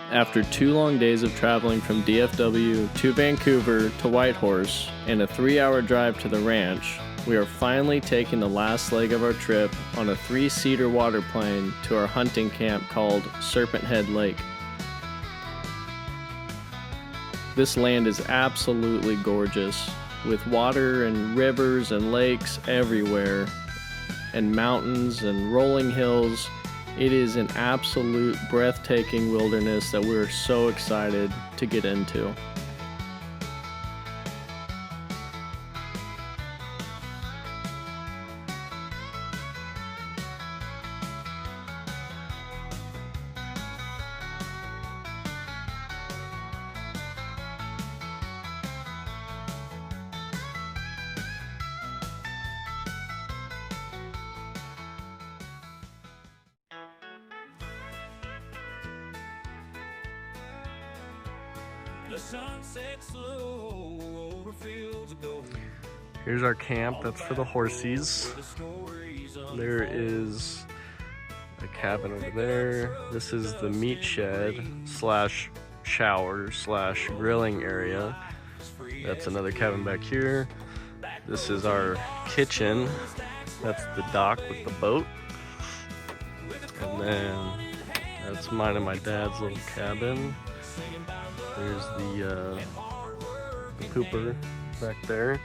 After 2 long days of traveling from DFW to Vancouver to Whitehorse and a 3-hour drive to the ranch, we are finally taking the last leg of our trip on a 3-seater waterplane to our hunting camp called Serpent Head Lake. This land is absolutely gorgeous, with water and rivers and lakes everywhere, and mountains and rolling hills. It is an absolute breathtaking wilderness that we're so excited to get into. Here's our camp. That's for the horsies. There is a cabin over there. This is the meat shed slash shower slash grilling area. That's another cabin back here. This is our kitchen. That's the dock with the boat. And then that's mine and my dad's little cabin. There's the pooper back there.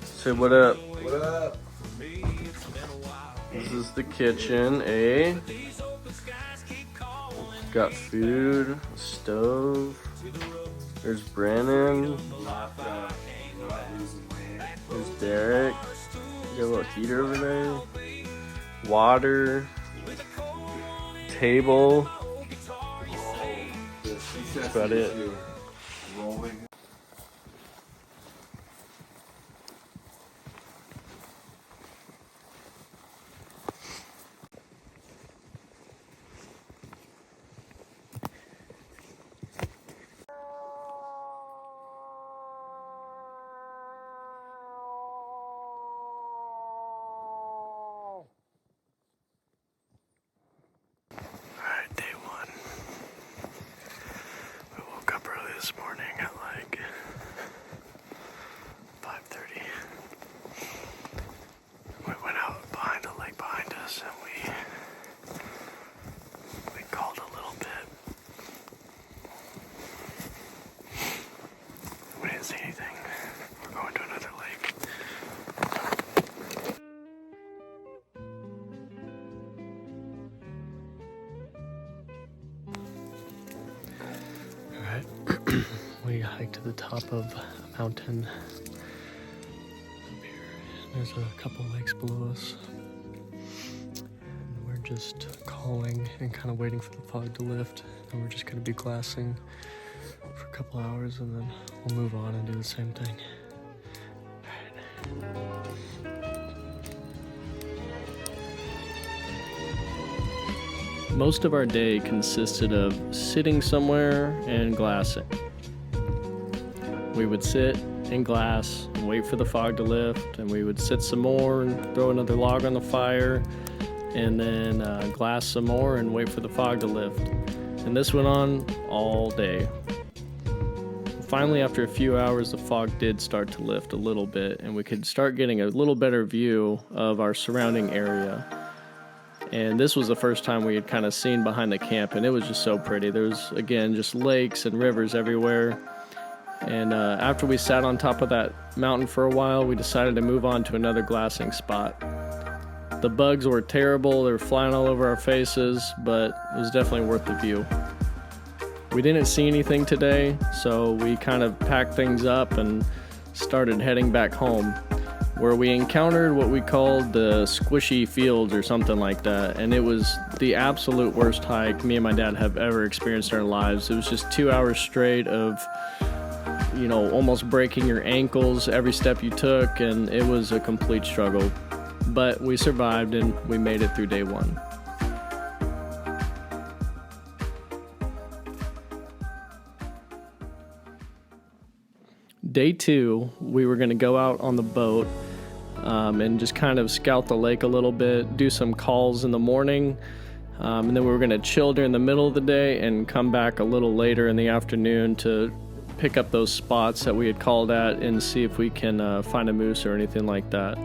Say what up? What up? This is the kitchen, eh? Got food, a stove. There's Brandon. There's Derek. Got a little heater over there. Water. Table. That's about it. This morning at like 5:30. We went out behind a lake behind us and we called a little bit. We didn't see anything. We're going to another lake. Alright. We hiked to the top of a mountain up here. There's a couple lakes below us. And we're just calling and kind of waiting for the fog to lift. And we're just going to be glassing for a couple hours and then we'll move on and do the same thing. Most of our day consisted of sitting somewhere and glassing. We would sit and glass and wait for the fog to lift, and we would sit some more and throw another log on the fire, and then glass some more and wait for the fog to lift. And this went on all day. Finally, after a few hours, the fog did start to lift a little bit, and we could start getting a little better view of our surrounding area. And this was the first time we had kind of seen behind the camp, and it was just so pretty. There was, again, just lakes and rivers everywhere. And after we sat on top of that mountain for a while, we decided to move on to another glassing spot. The bugs were terrible. They were flying all over our faces, but it was definitely worth the view. We didn't see anything today, so we kind of packed things up and started heading back home, where we encountered what we called the squishy fields or something like that. And it was the absolute worst hike me and my dad have ever experienced in our lives. It was just 2 hours straight of almost breaking your ankles every step you took, and it was a complete struggle. But we survived and we made it through day one. Day 2, we were going to go out on the boat and just kind of scout the lake a little bit, do some calls in the morning, and then we were going to chill during the middle of the day and come back a little later in the afternoon to pick up those spots that we had called at and see if we can find a moose or anything like that.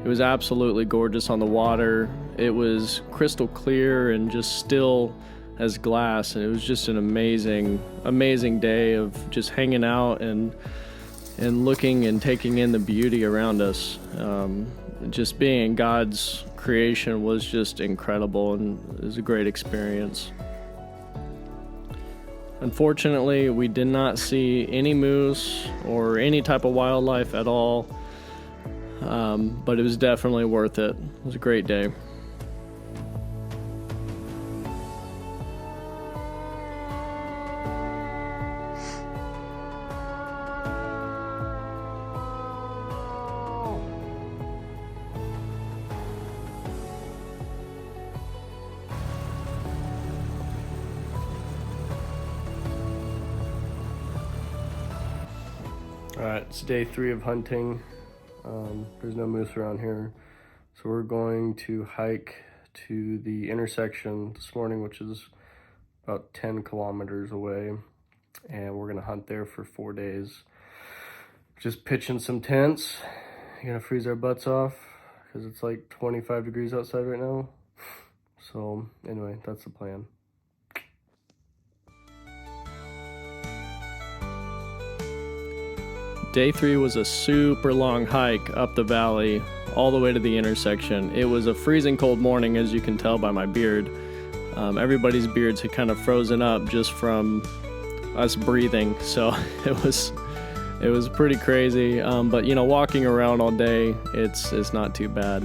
It was absolutely gorgeous on the water. It was crystal clear and just still as glass, and it was just an amazing day of just hanging out and looking and taking in the beauty around us. Just being in God's creation was just incredible, and it was a great experience. Unfortunately, we did not see any moose or any type of wildlife at all, but it was definitely worth it. It was a great day. Alright, it's day 3 of hunting. There's no moose around here, so we're going to hike to the intersection this morning, which is about 10 kilometers away, and we're gonna hunt there for 4 days. Just pitching some tents. Gonna freeze our butts off because it's like 25 degrees outside right now. So anyway, that's the plan. Day 3 was a super long hike up the valley all the way to the intersection. It was a freezing cold morning, as you can tell by my beard. Everybody's beards had kind of frozen up just from us breathing, so it was pretty crazy. But you know, walking around all day, it's not too bad.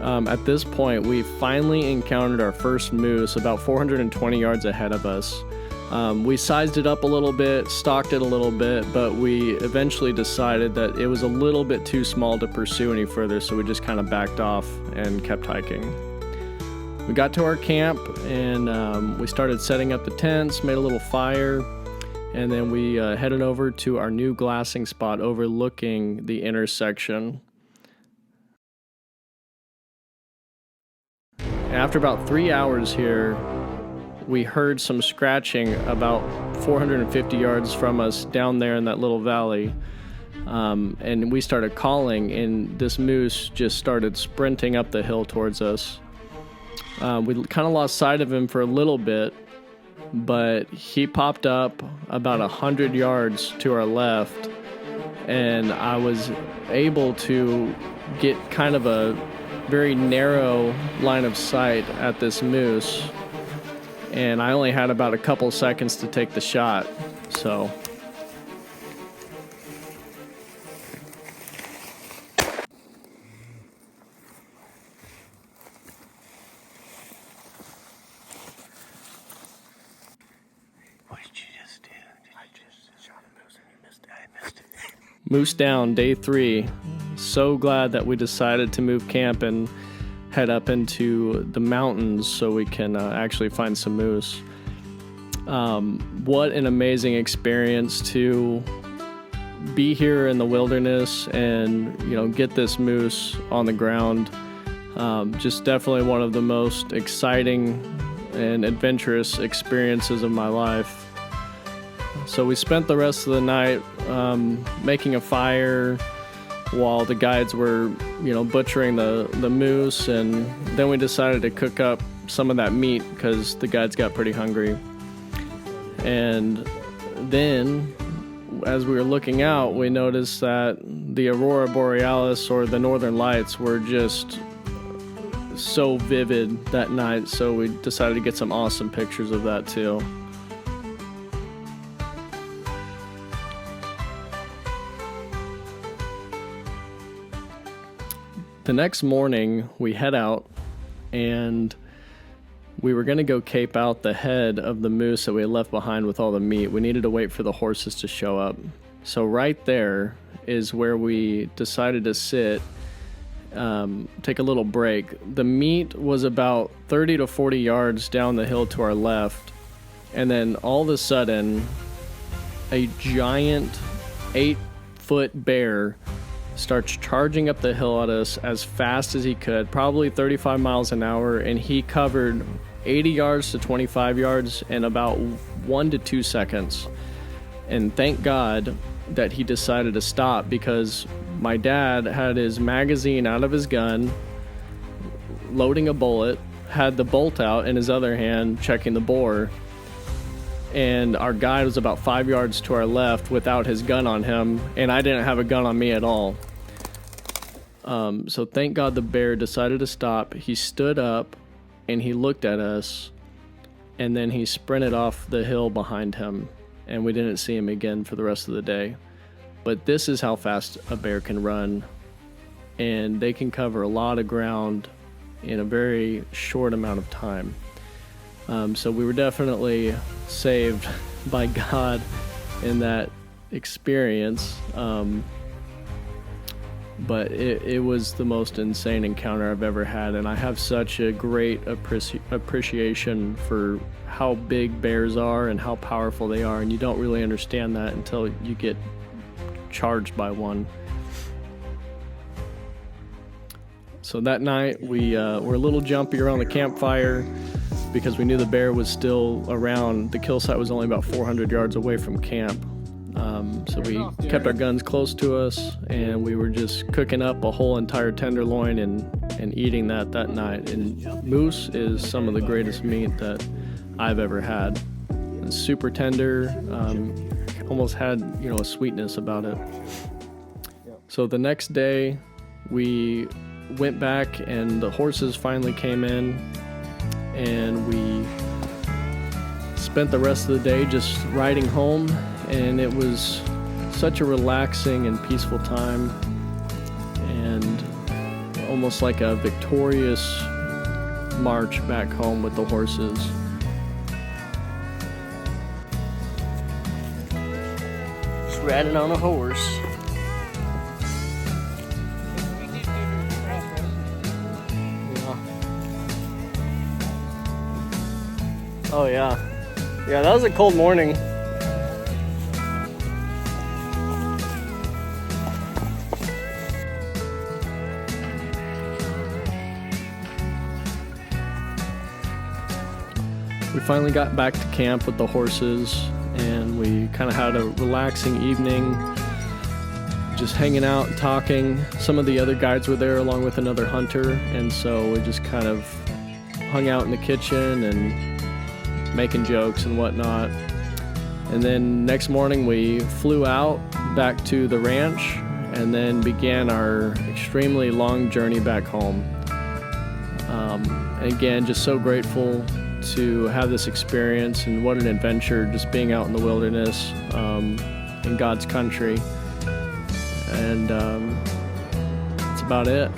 At this point, we finally encountered our first moose about 420 yards ahead of us. We sized it up a little bit, stalked it a little bit, but we eventually decided that it was a little bit too small to pursue any further, so we just kind of backed off and kept hiking. We got to our camp and we started setting up the tents, made a little fire, and then we headed over to our new glassing spot overlooking the intersection. After about 3 hours here, we heard some scratching about 450 yards from us down there in that little valley. And we started calling, and this moose just started sprinting up the hill towards us. We kind of lost sight of him for a little bit, but he popped up about 100 yards to our left, and I was able to get kind of a very narrow line of sight at this moose. And I only had about a couple seconds to take the shot, so. What did you just do? I just shot a moose and you missed it. I missed it. Moose down, day 3. So glad that we decided to move camp and head up into the mountains so we can actually find some moose. What an amazing experience to be here in the wilderness and, you know, get this moose on the ground. Just definitely one of the most exciting and adventurous experiences of my life. So we spent the rest of the night making a fire while the guides were, you know, butchering the moose, and then we decided to cook up some of that meat because the guides got pretty hungry. And then, as we were looking out, we noticed that the aurora borealis, or the northern lights, were just so vivid that night, so we decided to get some awesome pictures of that too. The next morning, we head out, and we were going to go cape out the head of the moose that we had left behind with all the meat. We needed to wait for the horses to show up. So right there is where we decided to sit, take a little break. The meat was about 30 to 40 yards down the hill to our left, and then all of a sudden, a giant 8-foot bear starts charging up the hill at us as fast as he could, probably 35 miles an hour, and he covered 80 yards to 25 yards in about 1 to 2 seconds. And thank God that he decided to stop, because my dad had his magazine out of his gun, loading a bullet, had the bolt out in his other hand, checking the bore, and our guide was about 5 yards to our left without his gun on him, and I didn't have a gun on me at all. So thank God the bear decided to stop. He stood up and he looked at us, and then he sprinted off the hill behind him, and we didn't see him again for the rest of the day. But this is how fast a bear can run, and they can cover a lot of ground in a very short amount of time. So we were definitely saved by God in that experience. But it was the most insane encounter I've ever had, and I have such a great appreciation for how big bears are and how powerful they are, and you don't really understand that until you get charged by one. So that night we were a little jumpy around the campfire because we knew the bear was still around. The kill site was only about 400 yards away from camp. So we kept our guns close to us, and we were just cooking up a whole entire tenderloin and eating that night. And moose is some of the greatest meat that I've ever had. It's super tender, almost had a sweetness about it. So the next day we went back, and the horses finally came in, and we spent the rest of the day just riding home, and it was such a relaxing and peaceful time, and almost like a victorious march back home with the horses. Just riding on a horse. Oh yeah, that was a cold morning. We finally got back to camp with the horses, and we kind of had a relaxing evening, just hanging out and talking. Some of the other guides were there along with another hunter, and so we just kind of hung out in the kitchen and making jokes and whatnot. And then next morning we flew out back to the ranch and then began our extremely long journey back home. Again, just so grateful to have this experience, and what an adventure just being out in the wilderness in God's country. And that's about it.